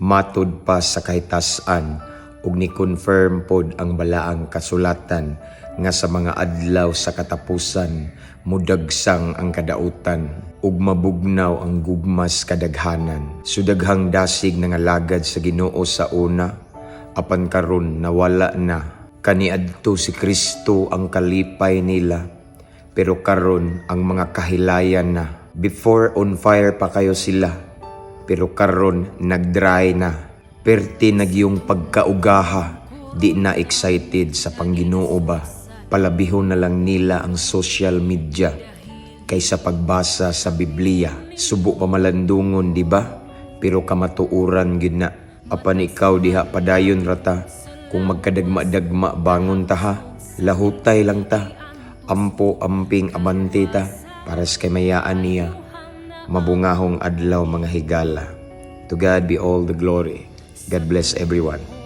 matud pa sa kahitasan ug ni-confirm pod ang balaang kasulatan nga sa mga adlaw sa katapusan mudagsang ang kadautan ug mabugnaw ang gugmas kadaghanan. Sudaghang dasig nangalagad sa Ginoo sa una, apan karon nawala na. Kaniadto si Kristo ang kalipay nila, pero karon ang mga kahilayan na. Before on fire pa kayo sila, pero karon nagdry na. Perti nagyong pagkaugaha, di na excited sa Pangginoo ba? Palabihon na lang nila ang social media kaysa pagbasa sa Biblia. Subo pa malandungon, di ba? Pero kamatuuran gid na. Apan ikaw diha padayon rata. Kung magkadagma-dagma bangon ta ha, lahutay lang ta, ampo amping abante ta, para sa kamayaan niya, mabungahong adlaw mga higala. To God be all the glory. God bless everyone.